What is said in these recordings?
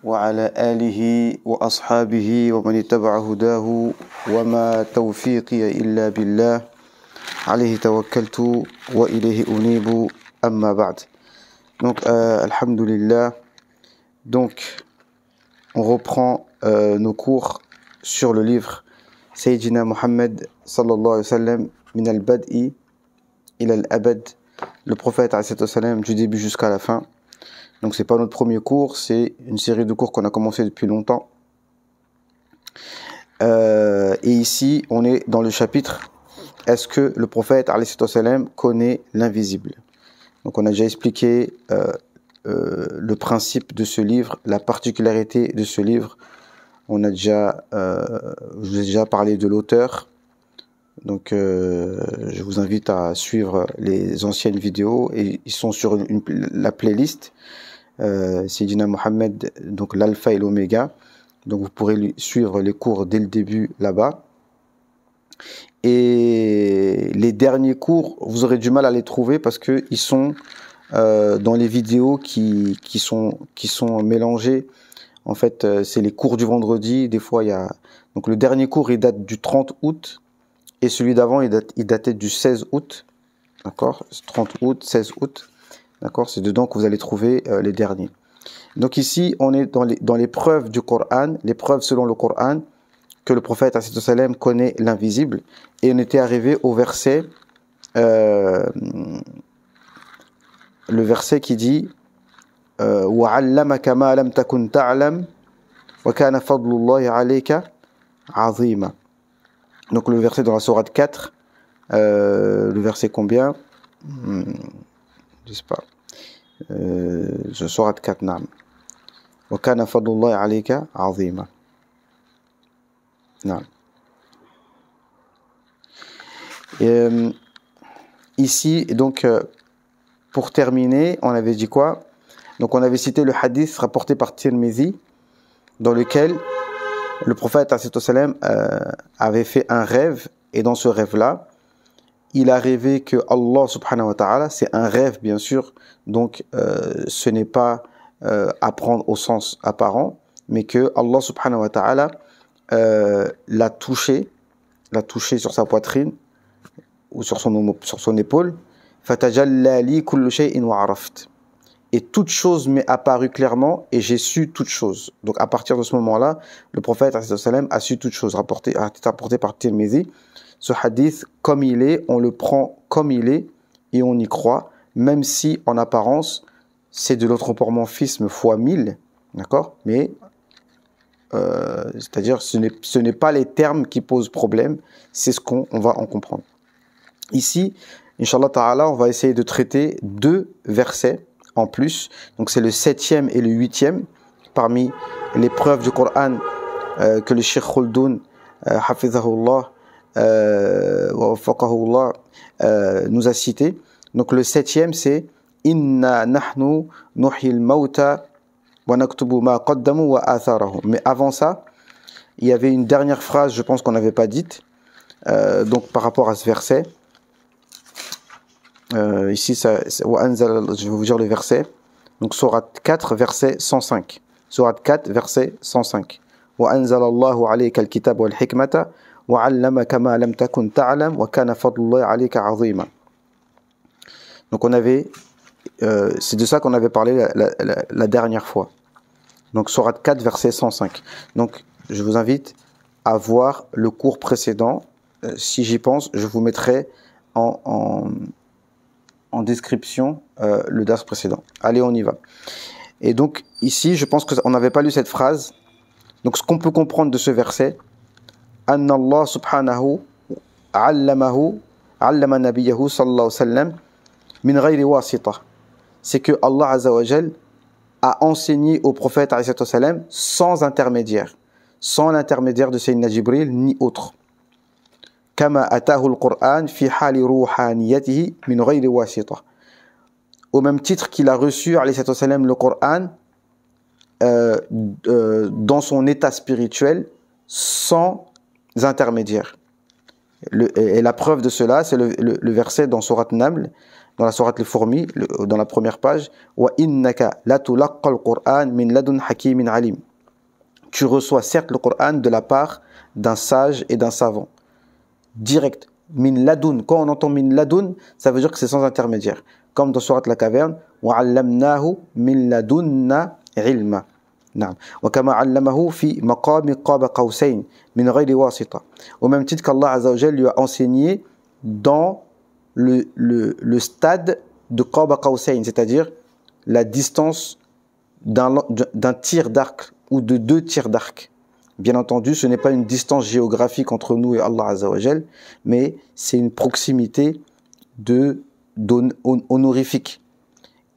وعلى آله وأصحابه ومن اتبع هداه وما توفيقي إلا بالله عليه توكلت وإليه أنيب أما بعد. Donc alhamdulillah, donc on reprend nos cours sur le livre Sayyidina Muhammad sallallahu alayhi wa sallam min al-bad'i ila al-abad, le prophète alayhi wa sallam du début jusqu'à la fin. Donc c'est pas notre premier cours, c'est une série de cours qu'on a commencé depuis longtemps. Et ici, on est dans le chapitre est-ce que le prophète alayhi wa sallam connaît l'invisible? Donc on a déjà expliqué le principe de ce livre, la particularité de ce livre. On a déjà, je vous ai déjà parlé de l'auteur. Donc je vous invite à suivre les anciennes vidéos et ils sont sur la playlist Sayyidina Muhammad, donc l'alpha et l'oméga. Donc vous pourrez suivre les cours dès le début là-bas. Et les derniers cours, vous aurez du mal à les trouver parce que ils sont dans les vidéos qui sont mélangées. En fait, c'est les cours du vendredi. Des fois, il y a donc le dernier cours, il date du 30 août et celui d'avant, il datait du 16 août. D'accord, 30 août, 16 août. D'accord, c'est dedans que vous allez trouver les derniers. Donc ici, on est dans les preuves du Coran, les preuves selon le Coran que le prophète alayhi salam connaît l'invisible. Et on était arrivé au verset, le verset qui dit وَعَلَّمَكَ مَا لَمْ تَكُنْ تَعْلَمْ وَكَانَ فَضْلُ اللَّهِ عَلَيْكَ عَظِيمًا. Donc le verset dans la sourate 4, le verset combien? Je sais pas. Sourate 4, naam. وَكَانَ فَضْلُ اللَّهِ عَلَيْكَ عَظِيمًا. Non. Ici, donc, pour terminer, on avait dit quoi? Donc, on avait cité le hadith rapporté par Tirmidhi, dans lequel le prophète avait fait un rêve, et dans ce rêve-là, il a rêvé que Allah subhanahu wa ta'ala, c'est un rêve bien sûr, donc ce n'est pas à prendre au sens apparent, mais que Allah subhanahu wa ta'ala l'a touché sur sa poitrine ou sur son épaule. Fatajalla li kullu shay'in wa araft. Et toute chose m'est apparue clairement et j'ai su toute chose. Donc à partir de ce moment-là, le prophète a su toute chose, rapporté par Tirmidhi. Ce hadith, comme il est, on le prend comme il est et on y croit, même si en apparence c'est de l'anthropomorphisme fois 1000, d'accord? Mais c'est-à-dire ce n'est pas les termes qui posent problème, c'est ce qu'on va en comprendre. Ici, Inch'Allah Ta'ala, on va essayer de traiter deux versets en plus. Donc c'est le 7e et le 8e parmi les preuves du Coran que le Cheikh Khuldoun, Hafizahullah, wa wafaqahullah, nous a cité. Donc le 7e c'est Inna nahnu nuhyil mauta wa naktubu ma qaddamu wa atharahum. Mais avant ça, il y avait une dernière phrase, je pense qu'on n'avait pas dite, donc par rapport à ce verset. Ici, je vais vous dire le verset. Donc, sourate 4, verset 105. Sourate 4, verset 105. وَأَنزَلَ اللَّهُ عَلَيْكَ الْكِتَابَ وَالْحِكْمَةَ وَعَلَّمَكَ مَا لَمْ تَكُنْ تَعْلَمْ وَكَانَ فَضْلُ اللَّهِ عَلَيْكَ عَظِيمًا. Donc, c'est de ça qu'on avait parlé la dernière fois. Donc, sourate 4, verset 105. Donc, je vous invite à voir le cours précédent. Si j'y pense, je vous mettrai en description le dars précédent. Allez, on y va. Et donc ici, je pense qu'on n'avait pas lu cette phrase. Donc ce qu'on peut comprendre de ce verset, Anna Allah subhanahu allama nabiyahu sallallahu alayhi wa sallam min ghayri wasita. C'est que Allah azza wa jal a enseigné au prophète alayhi wa sallam sans intermédiaire de Sayyidina Jibril ni autre. كما أتاه القرآن في حال روحانيته من غير واسطة. Au même titre qu'il a reçu alayhi wa sallam le Coran dans son état spirituel sans intermédiaire. Et la preuve de cela, c'est le verset dans Sourate Naml dans la sourate les fourmis, dans la première page, wa innaka latulaqqal Qur'an min ladun hakimin alim. Tu reçois certes le Coran de la part d'un sage et d'un savant. Direct. Min ladun. Quand on entend min ladun, ça veut dire que c'est sans intermédiaire. Comme dans sourate la caverne, wa allamnahu min ladunna ilma. نعم وكما علمه في مقام قاب قوسين من غير واسطة. Au même titre qu'Allah Azza wa Jalla lui a enseigné dans le stade de qaba qawsayn, c'est-à-dire la distance d'un tir d'arc ou de 2 tirs d'arc. Bien entendu, ce n'est pas une distance géographique entre nous et Allah Azza wa Jalla, mais c'est une proximité honorifique.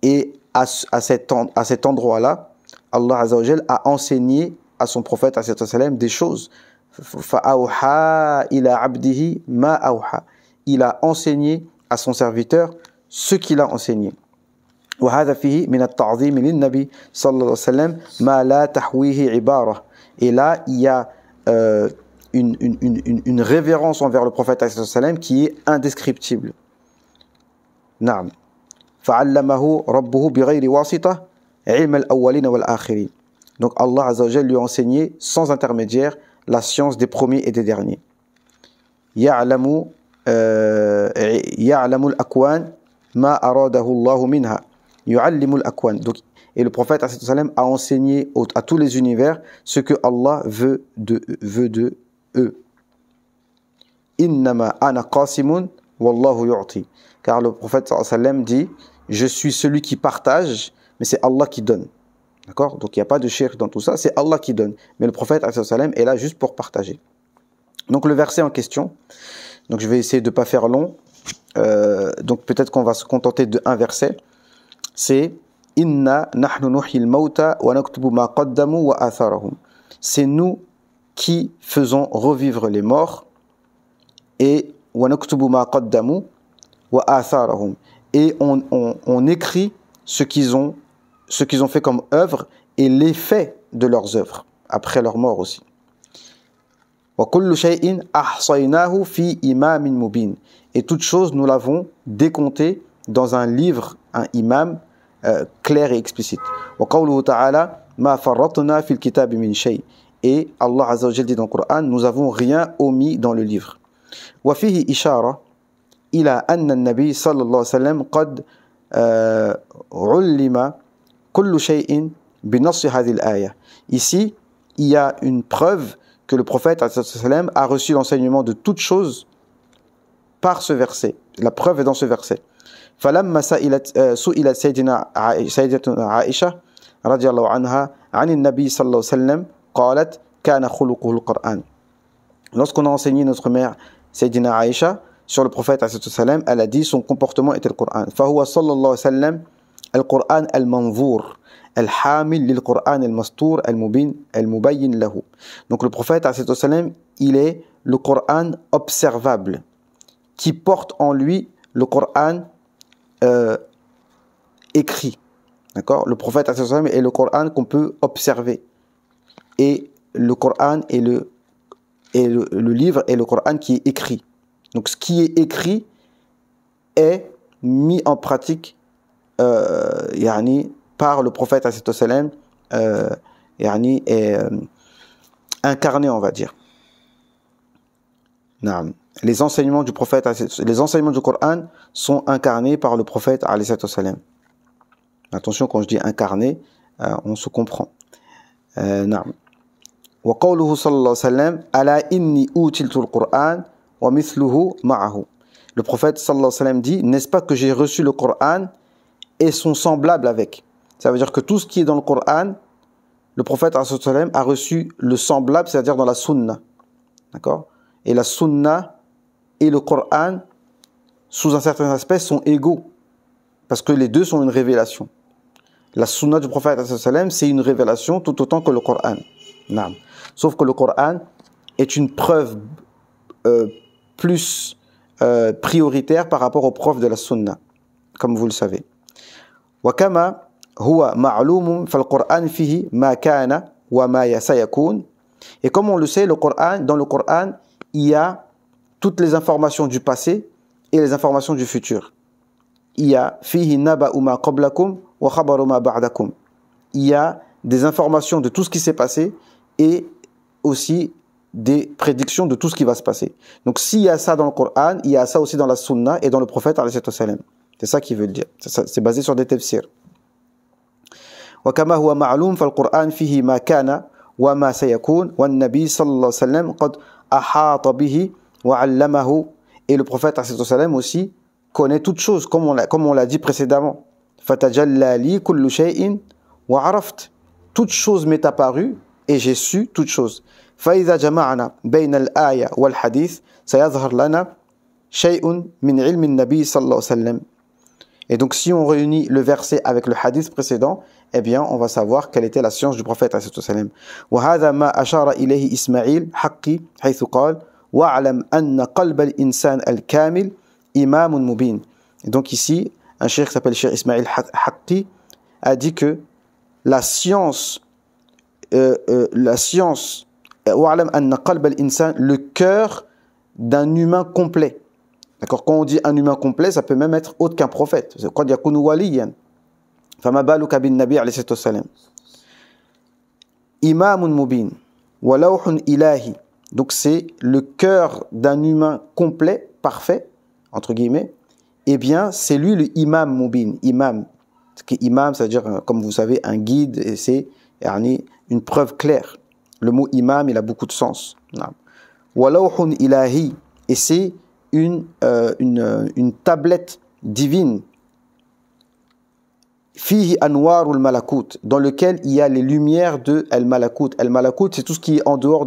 Et à cet endroit-là, Allah Azza wa Jalla a enseigné à son prophète des choses. Fa'awha ila abdihi ma awha. Il a enseigné à son serviteur ce qu'il a enseigné. وهذا فيه من التعظيم للنبي صلى الله عليه وسلم ما لا تحويه عبارة. Et là, il y a une révérence envers le prophète qui est indescriptible. نعم. فعلمه ربه بغير واسطة علم الأولين والآخرين. Donc Allah Azza wa Jalla lui a enseigné sans intermédiaire la science des premiers et des derniers. يعلم الأكوان ما أراده الله منها. يعلم الأكوان. Donc, et le prophète a enseigné à tous les univers ce que Allah veut de eux. Innama ana qasimun wallahu yu'ti. Car le prophète dit, je suis celui qui partage, mais c'est Allah qui donne. D'accord? Donc il n'y a pas de shirk dans tout ça, c'est Allah qui donne. Mais le prophète est là juste pour partager. Donc le verset en question, donc je vais essayer de ne pas faire long, donc peut-être qu'on va se contenter de un verset, c'est Inna nahnu nuhyil mauta wa naktubu ma qaddamu wa atharahum. C'est nous qui faisons revivre les morts et wa naktubu ma qaddamu wa atharahum. Et on écrit ce qu'ils ont fait comme œuvre et l'effet de leurs œuvres après leur mort aussi. Wa kullu shay'in ahsaynahu fi imamin mubin. Et toute chose nous l'avons décompté dans un livre, un imam clair et explicite. Wa qawluhu ta'ala ma farratna fil kitabi min shay. Et Allah Azza wa Jalla dit dans le Coran, nous avons rien omis dans le livre. Wa fihi ishara ila anna an-nabi sallallahu alayhi wa sallam qad ullima kullu shay'in bi nass hadhihi al-aya. Ici, il y a une preuve que le prophète a reçu l'enseignement de toutes choses par ce verset. La preuve est dans ce verset. فلما سئلت سيدتنا عائشة رضي الله عنها عن النبي صلى الله عليه وسلم قالت كان خلقه القرآن. Lorsqu'on a enseigné notre mère Sayyidina Aïcha sur le prophète elle a dit son comportement était le Coran. فهو صلى الله عليه وسلم القرآن المنظور الحامل للقرآن المسطور المبين له. Donc le prophète il est le Coran observable qui porte en lui le Coran écrit. D'accord? Le prophète est le Coran qu'on peut observer. Et le Coran est le livre est le Coran qui est écrit. Donc ce qui est écrit est mis en pratique par le prophète est incarné, on va dire. Naam. Les enseignements du prophète, les enseignements du Coran sont incarnés par le prophète alayhi salam. Attention, quand je dis incarné, on se comprend. Naam. Wa qawluhu sallallahu alayhi wa sallam ala inni utiltu al-Qur'an wa mithluhu ma'ahu. Le prophète sallallahu alayhi wa sallam dit, n'est-ce pas que j'ai reçu le Coran et son semblable avec. Ça veut dire que tout ce qui est dans le Coran, le prophète sallallahu alayhi wa sallam a reçu le semblable, c'est-à-dire dans la sunna. D'accord? Et la sunna et le Coran, sous un certain aspect, sont égaux. Parce que les deux sont une révélation. La sunna du prophète, c'est une révélation tout autant que le Coran. Naam. Sauf que le Coran est une preuve plus prioritaire par rapport aux preuves de la sunna, comme vous le savez. وَكَمَا هُوَ مَعْلُومٌ فَالْقُرْآنِ فِيهِ مَا كَانَ وَمَا سَيَكُونَ. Et comme on le sait, dans le Coran, il y a toutes les informations du passé et les informations du futur. il y a fihi naba'u ma qablakum wa khabaru ma ba'dakum. Il y a des informations de tout ce qui s'est passé et aussi des prédictions de tout ce qui va se passer. Donc s'il y a ça dans le Coran, il y a ça aussi dans la Sunna et dans le prophète alayhi salam. C'est ça qu'il veut dire. C'est basé sur des tafsirs. وكما هو معلوم فالقرآن فيه ما كان وما سيكون والنبي صلى الله عليه وسلم قد أحاط به وعلمه. Et le prophète alayhi salam aussi connaît toutes choses, comme on l'a dit précédemment. فَتَجَلَّى لِي كُلُّ شَيْءٍ وَعَرَفْتُ. Toute chose m'est apparue et j'ai su toute chose. فَإِذَا جَمَعْنَا بَيْنَ الْآيَةِ وَالْحَدِيثِ سَيَظْهَرْ لَنَا شَيْءٌ مِنْ عِلْمِ النَّبِي صلى الله عليه وسلم. Et donc si on réunit le verset avec le hadith précédent, eh bien on va savoir quelle était la science du prophète alayhi salam. وَهَذَا مَا أَشَارَ إِلَيْهِ إِسْمَعِيلُ حَقِّي حيث قال وَاعْلَمْ أَنَّ قَلْبَ الْإِنسَانِ الْكَامِلِ إِمَامٌ مُبِينٌ. Et donc ici, un cheikh qui s'appelle Cheikh Ismail Haqqi a dit que la science, وَاعْلَمْ أَنَّ قَلْبَ الْإِنسَانِ, le cœur d'un humain complet. D'accord, quand on dit un humain complet, ça peut même être autre qu'un prophète. قَدْ يَكُونُ وَلِيًّا فَمَا بَالُكَ بِالنَّبِيِّ عَلَيْهِ الصَّلَاةُ وَالسَّلَامُ. إِمَامٌ مُبِينٌ وَلَوْحٌ إِلَهِ. Donc c'est le cœur d'un humain complet, parfait, entre guillemets. Eh bien, c'est lui le imam mubin. Imam, imam, c'est-à-dire, comme vous savez, un guide, et c'est une preuve claire. Le mot imam, il a beaucoup de sens. Walawhun ilahi, et c'est une tablette divine. Fihi anwarul malakut, dans lequel il y a les lumières de al-malakut. Al-malakut, c'est tout ce qui est en dehors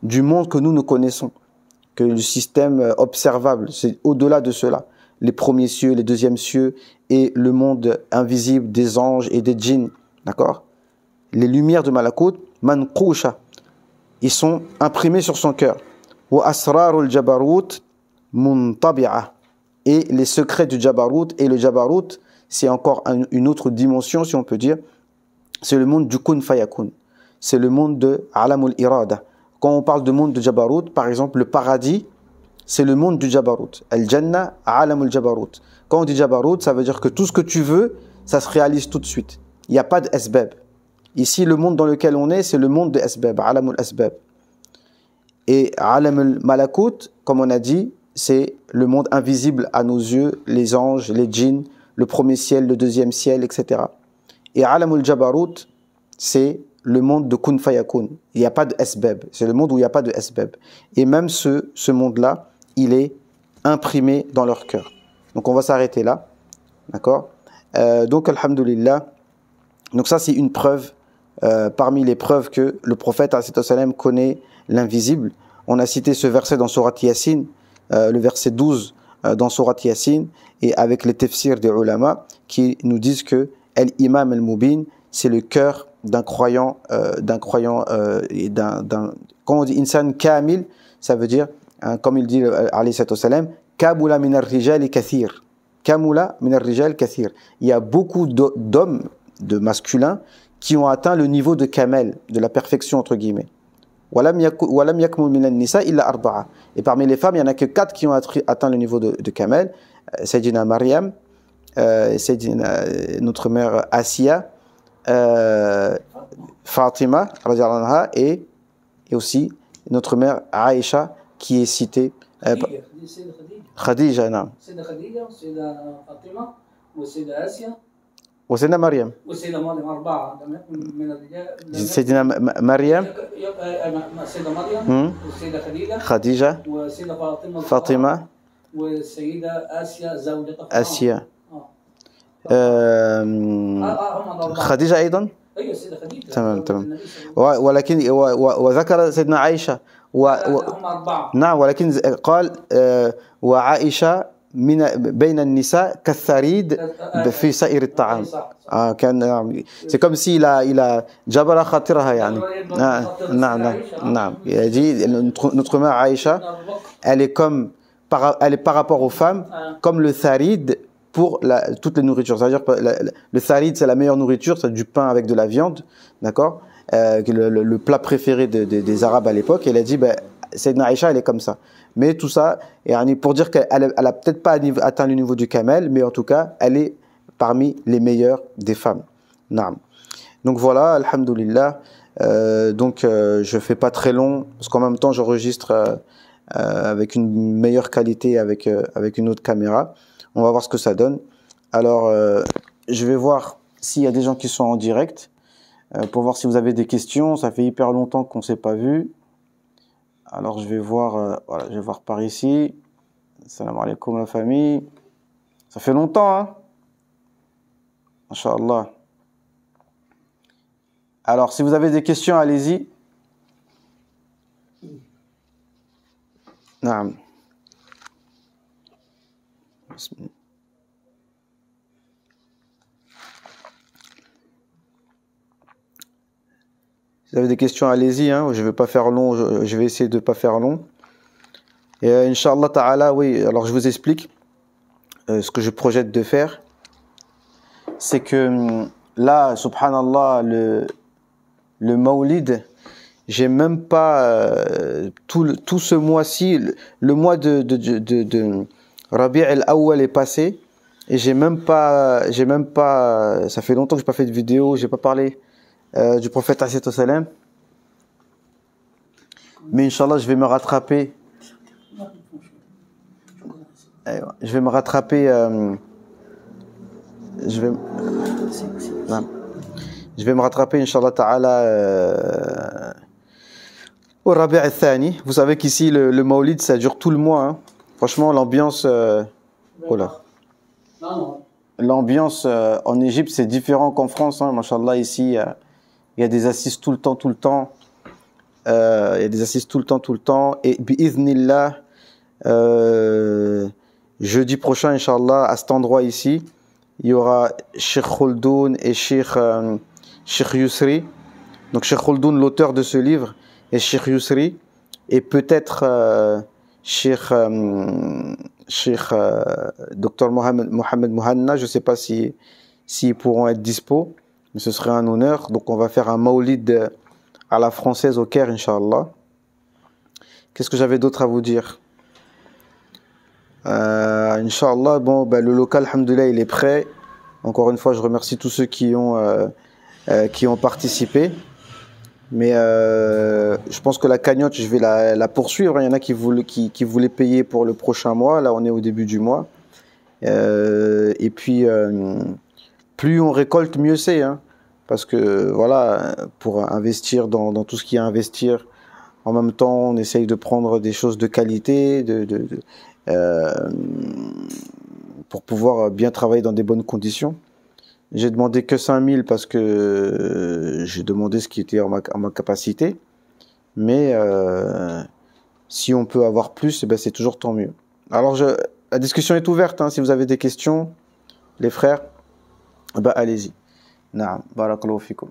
du monde que nous connaissons, que le système observable, c'est au-delà de cela. Les premiers cieux, les deuxièmes cieux et le monde invisible des anges et des djinns, d'accord? Les lumières de malakut, manqusha, ils sont imprimés sur son cœur. Wa asrarul jabarut muntabi'a, et les secrets du jabarut, et le jabarut, c'est encore une autre dimension, si on peut dire, c'est le monde du kun fayakun, c'est le monde de alamul irada. Quand on parle de monde de jabarut, par exemple, le paradis, c'est le monde du jabarut. Al-Jannah, alamul jabarut. Quand on dit jabarut, ça veut dire que tout ce que tu veux, ça se réalise tout de suite. Il n'y a pas d'asbab. Ici, le monde dans lequel on est, c'est le monde des asbab, alamul asbab. Et alamul malakut, comme on a dit, c'est le monde invisible à nos yeux, les anges, les djinns, le premier ciel, le deuxième ciel, etc. Et alamul jabarut, c'est le monde de kun fayakun. Il n'y a pas de asbab. C'est le monde où il n'y a pas de asbab. Et même ce monde-là, il est imprimé dans leur cœur. Donc on va s'arrêter là. D'accord? Donc alhamdulillah. Donc ça c'est une preuve, parmi les preuves que le prophète ﷺ connaît l'invisible. On a cité ce verset dans Surat Yasin, le verset 12 dans Surat Yasin, et avec les tafsirs des ulama qui nous disent que Al-Imam al-Mubin, c'est le cœur d'un croyant, et quand on dit insan kamil, ça veut dire, comme il dit alayhi salam, kamula min ar-rijal kathir. Kamula min ar-rijal kathir. Il y a beaucoup d'hommes, de masculins, qui ont atteint le niveau de kamel, de la perfection entre guillemets. Walam yakmul min an-nisa illa arba'a. Et parmi les femmes, il y en a que 4 qui ont atteint le niveau de kamel. Sayyidina Maryam, notre mère Asiya, Fatima anha, et aussi notre mère Aïcha qui est citée. Khadija, non. وسيدنا مريم أربعة من الرجال. سيدنا مريم سيدة مريم والسيدة خديجة والسيدة فاطمة والسيدة آسيا زوجة آسيا خديجة أيضا. أيوة السيدة خديجة. تمام. ولكن وذكر سيدنا عائشة هم أربعة. نعم، ولكن قال وعائشة بين النساء كالثريد في سائر الطعام. c'est comme si il a جبر خاطرها يعني. نعم. Il dit notre mère Aïcha, elle est par rapport aux femmes comme le tharid pour toutes les nourritures. C'est-à-dire le tharid, c'est la meilleure nourriture, c'est du pain avec de la viande, d'accord, le plat préféré des Arabes à l'époque. Elle a dit Sayyidina Aïcha, elle est comme ça. Mais tout ça, pour dire qu'elle a peut-être pas atteint le niveau du camel, mais en tout cas, elle est parmi les meilleures des femmes. Naam. Donc voilà, alhamdoulilah. Je fais pas très long, parce qu'en même temps, j'enregistre avec une meilleure qualité, avec une autre caméra. On va voir ce que ça donne. Alors, je vais voir s'il y a des gens qui sont en direct, pour voir si vous avez des questions. Ça fait hyper longtemps qu'on ne s'est pas vu. Alors, je vais voir, voilà, je vais voir par ici. Salam alaikum, la famille. Ça fait longtemps, hein? Inch'Allah. Alors, si vous avez des questions, allez-y. Naam. Bismillah. Si vous avez des questions, allez-y. Hein. Je vais pas faire long. Je vais essayer de pas faire long. Et Inch'Allah Ta'ala, oui. Alors, je vous explique ce que je projette de faire. C'est que là, subhanallah, le Mawlid, j'ai même pas tout ce mois-ci, le mois de Rabi' al-Awwal est passé et j'ai même pas, ça fait longtemps que j'ai pas fait de vidéo, j'ai pas parlé du prophète alayhi salam. Mais Inch'Allah, je vais me rattraper. Je vais me rattraper. Je vais me rattraper, Inch'Allah Ta'ala, au Rabi' al-Thani. Vous savez qu'ici, le Mawlid, ça dure tout le mois. Hein. Franchement, l'ambiance... L'ambiance en Égypte, c'est différent qu'en France. Hein. Machallah, ici, il y a des assises tout le temps. Il y a des assises tout le temps. Et bi'idhnillah, jeudi prochain, Inch'Allah, à cet endroit ici, il y aura Sheikh Khuldoun et Sheikh Yusri. Donc Sheikh Khuldoun, l'auteur de ce livre, et Sheikh Yusri, et peut-être Sheikh Dr Mohamed Mouhanna. Je ne sais pas s'ils pourront être dispo, mais ce serait un honneur. Donc on va faire un Mawlid à la française au Caire, Inch'Allah. Qu'est-ce que j'avais d'autre à vous dire? Inch'Allah, bon, le local, alhamdoulilah, il est prêt. Encore une fois, je remercie tous ceux qui ont participé. Mais je pense que la cagnotte, je vais la poursuivre. Il y en a qui voulaient payer pour le prochain mois. Là, on est au début du mois. Et puis, plus on récolte, mieux c'est. Hein, parce que, voilà, pour investir dans tout ce qu'il y a à investir, en même temps, on essaye de prendre des choses de qualité, pour pouvoir bien travailler dans des bonnes conditions. J'ai demandé que 5000 parce que j'ai demandé ce qui était en ma capacité. Mais si on peut avoir plus, eh ben c'est toujours tant mieux. Alors, la discussion est ouverte. Hein, si vous avez des questions, les frères, allez-y. Naam, barakallahu fikum.